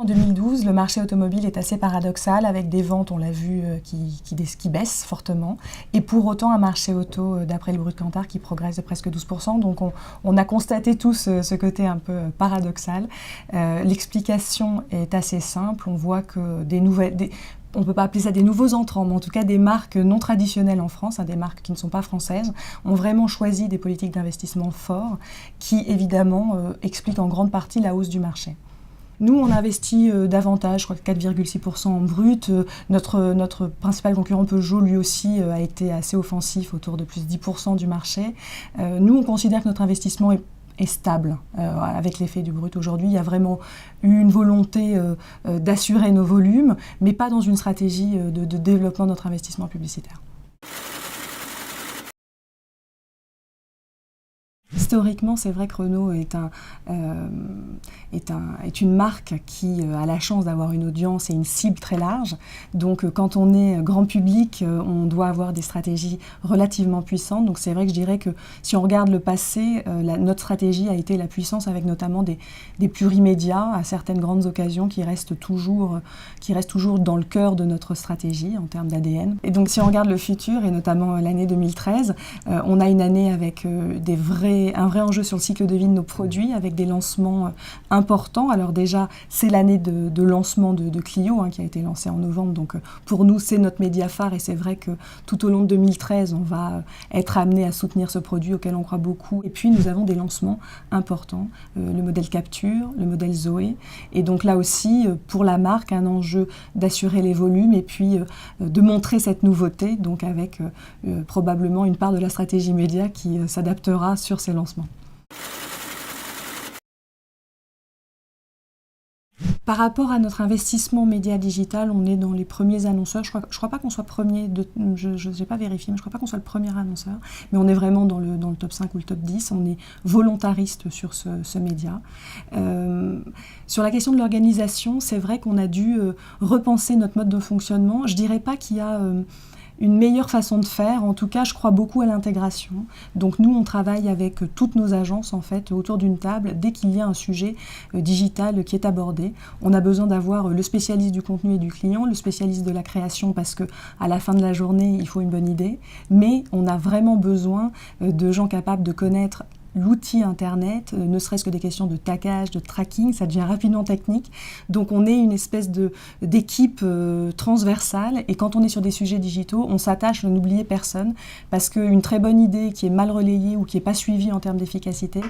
En 2012, le marché automobile est assez paradoxal avec des ventes, on l'a vu, qui baissent fortement et pour autant un marché auto, d'après le Brut Kantar, qui progresse de presque 12%. Donc on a constaté tous ce côté un peu paradoxal. L'explication est assez simple. On voit que on ne peut pas appeler ça des nouveaux entrants, mais en tout cas des marques non traditionnelles en France, des marques qui ne sont pas françaises, ont vraiment choisi des politiques d'investissement forts qui évidemment expliquent en grande partie la hausse du marché. Nous, on investit davantage, je crois que 4,6% en brut. Notre principal concurrent Peugeot, lui aussi, a été assez offensif, autour de plus de 10% du marché. Nous, on considère que notre investissement est stable avec l'effet du brut. Aujourd'hui, il y a vraiment eu une volonté d'assurer nos volumes, mais pas dans une stratégie de développement de notre investissement publicitaire. Historiquement, c'est vrai que Renault est une marque qui a la chance d'avoir une audience et une cible très large. Donc quand on est grand public, on doit avoir des stratégies relativement puissantes. Donc c'est vrai que je dirais que si on regarde le passé, notre stratégie a été la puissance avec notamment des plurimédias à certaines grandes occasions qui restent toujours dans le cœur de notre stratégie en termes d'ADN. Et donc si on regarde le futur, et notamment l'année 2013, on a une année avec un vrai enjeu sur le cycle de vie de nos produits, avec des lancements importants. Alors déjà, c'est l'année de lancement de Clio, qui a été lancé en novembre. Donc pour nous, c'est notre média phare et c'est vrai que tout au long de 2013, on va être amené à soutenir ce produit auquel on croit beaucoup. Et puis nous avons des lancements importants, le modèle Capture, le modèle Zoé. Et donc là aussi, pour la marque, un enjeu d'assurer les volumes et puis de montrer cette nouveauté, donc avec probablement une part de la stratégie média qui s'adaptera sur ces lancements. Par rapport à notre investissement média digital, on est dans les premiers annonceurs. Je crois pas qu'on soit premier, je n'ai pas vérifié, mais je crois pas qu'on soit le premier annonceur. Mais on est vraiment dans le top 5 ou le top 10. On est volontariste sur ce média. Sur la question de l'organisation, c'est vrai qu'on a dû repenser notre mode de fonctionnement. Je dirais pas qu'il y a une meilleure façon de faire. En tout cas, je crois beaucoup à l'intégration. Donc nous, on travaille avec toutes nos agences en fait autour d'une table dès qu'il y a un sujet digital qui est abordé. On a besoin d'avoir le spécialiste du contenu et du client, le spécialiste de la création parce que à la fin de la journée, il faut une bonne idée. Mais on a vraiment besoin de gens capables de connaître l'outil Internet, ne serait-ce que des questions de taggage, de tracking, ça devient rapidement technique. Donc on est une espèce d'équipe transversale et quand on est sur des sujets digitaux, on s'attache à n'oublier personne parce qu'une très bonne idée qui est mal relayée ou qui n'est pas suivie en termes d'efficacité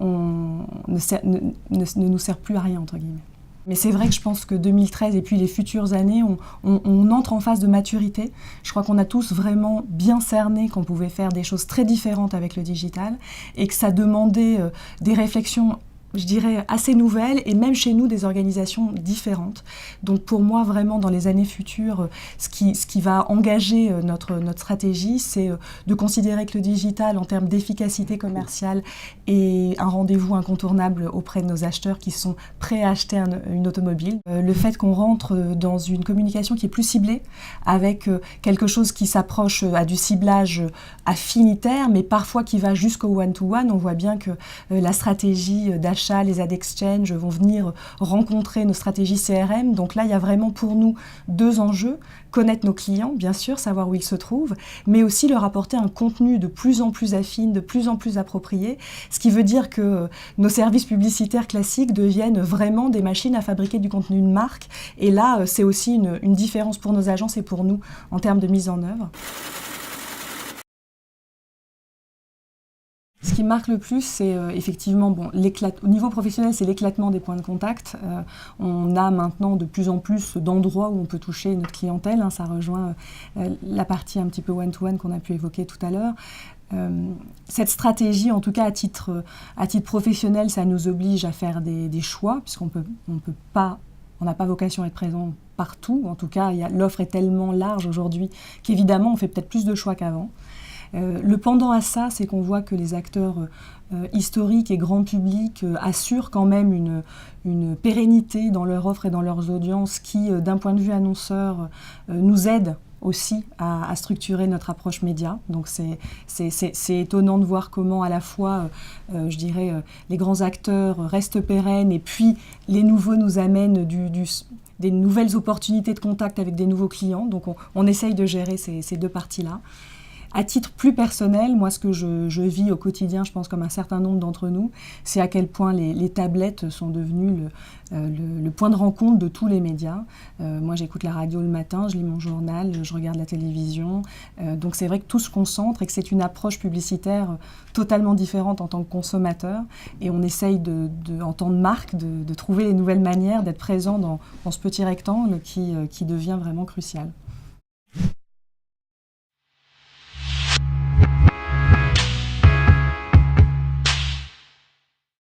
ne nous sert plus à rien, entre guillemets. Mais c'est vrai que je pense que 2013 et puis les futures années, on entre en phase de maturité. Je crois qu'on a tous vraiment bien cerné qu'on pouvait faire des choses très différentes avec le digital et que ça demandait des réflexions, je dirais, assez nouvelles et même chez nous des organisations différentes. Donc pour moi, vraiment, dans les années futures, ce qui va engager notre stratégie, c'est de considérer que le digital, en termes d'efficacité commerciale, est un rendez-vous incontournable auprès de nos acheteurs qui sont prêts à acheter une automobile. Le fait qu'on rentre dans une communication qui est plus ciblée, avec quelque chose qui s'approche à du ciblage affinitaire, mais parfois qui va jusqu'au one-to-one, on voit bien que la stratégie d'achat, les ad exchange vont venir rencontrer nos stratégies CRM. Donc là, il y a vraiment pour nous deux enjeux. Connaître nos clients, bien sûr, savoir où ils se trouvent, mais aussi leur apporter un contenu de plus en plus affine, de plus en plus approprié, ce qui veut dire que nos services publicitaires classiques deviennent vraiment des machines à fabriquer du contenu de marque. Et là, c'est aussi une différence pour nos agences et pour nous en termes de mise en œuvre. Ce qui marque le plus, c'est effectivement, au niveau professionnel, c'est l'éclatement des points de contact. On a maintenant de plus en plus d'endroits où on peut toucher notre clientèle. Ça rejoint la partie un petit peu one-to-one qu'on a pu évoquer tout à l'heure. Cette stratégie, en tout cas à titre professionnel, ça nous oblige à faire des choix, puisqu'on n'a pas vocation à être présent partout. En tout cas, l'offre est tellement large aujourd'hui qu'évidemment, on fait peut-être plus de choix qu'avant. Le pendant à ça, c'est qu'on voit que les acteurs historiques et grand public assurent quand même une pérennité dans leur offre et dans leurs audiences qui, d'un point de vue annonceur, nous aident aussi à structurer notre approche média. Donc c'est étonnant de voir comment à la fois, je dirais, les grands acteurs restent pérennes et puis les nouveaux nous amènent des nouvelles opportunités de contact avec des nouveaux clients. Donc on essaye de gérer ces deux parties-là. À titre plus personnel, moi, ce que je vis au quotidien, je pense comme un certain nombre d'entre nous, c'est à quel point les tablettes sont devenues le point de rencontre de tous les médias. Moi, j'écoute la radio le matin, je lis mon journal, je regarde la télévision. Donc c'est vrai que tout se concentre et que c'est une approche publicitaire totalement différente en tant que consommateur. Et on essaye, en tant que marque, de trouver les nouvelles manières d'être présent dans ce petit rectangle qui devient vraiment crucial.